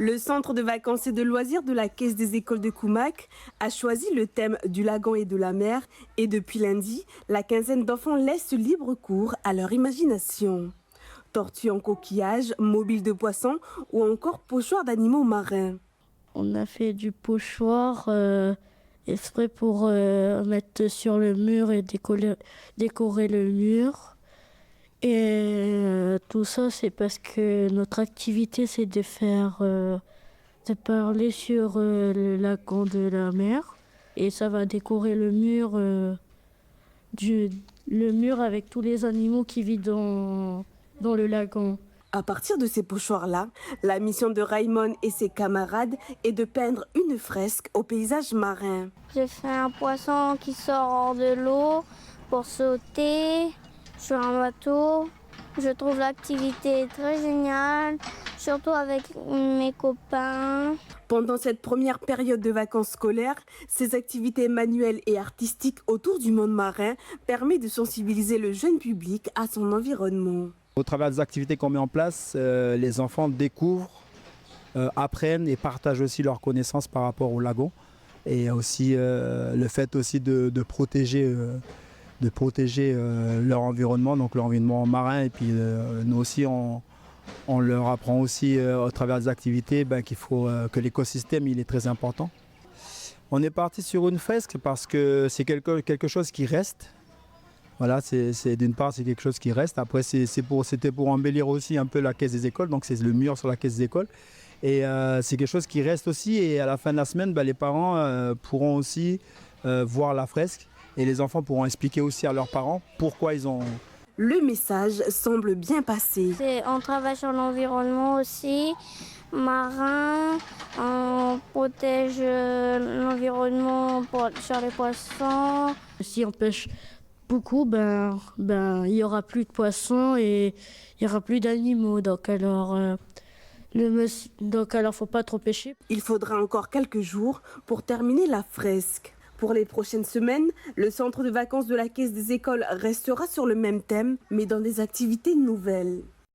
Le centre de vacances et de loisirs de la Caisse des écoles de Koumak a choisi le thème du lagon et de la mer et depuis lundi, la quinzaine d'enfants laisse libre cours à leur imagination. Tortues en coquillage, mobiles de poissons ou encore pochoirs d'animaux marins. On a fait du pochoir exprès pour mettre sur le mur et décorer le mur. Et tout ça, c'est parce que notre activité, c'est de parler sur le lagon de la mer. Et ça va décorer le mur avec tous les animaux qui vivent dans le lagon. À partir de ces pochoirs-là, la mission de Raymond et ses camarades est de peindre une fresque au paysage marin. J'ai fait un poisson qui sort hors de l'eau pour sauter sur un bateau. Je trouve l'activité très géniale, surtout avec mes copains. Pendant cette première période de vacances scolaires, ces activités manuelles et artistiques autour du monde marin permettent de sensibiliser le jeune public à son environnement. Au travers des activités qu'on met en place, les enfants découvrent, apprennent et partagent aussi leurs connaissances par rapport au lagon. Et aussi le fait aussi de protéger leur environnement, donc l'environnement marin. Et puis nous aussi, on leur apprend aussi au travers des activités qu'il faut que l'écosystème il est très important. On est parti sur une fresque parce que c'est quelque chose qui reste. Voilà, d'une part c'est quelque chose qui reste. Après c'était pour embellir aussi un peu la caisse des écoles, donc c'est le mur sur la caisse des écoles. Et c'est quelque chose qui reste aussi. Et à la fin de la semaine, les parents pourront aussi voir la fresque. Et les enfants pourront expliquer aussi à leurs parents pourquoi ils ont... Le message semble bien passé. On travaille sur l'environnement aussi, marin, on protège l'environnement sur les poissons. Si on pêche beaucoup, il y aura plus de poissons et il y aura plus d'animaux. Donc alors, faut pas trop pêcher. Il faudra encore quelques jours pour terminer la fresque. Pour les prochaines semaines, le centre de vacances de la Caisse des écoles restera sur le même thème, mais dans des activités nouvelles.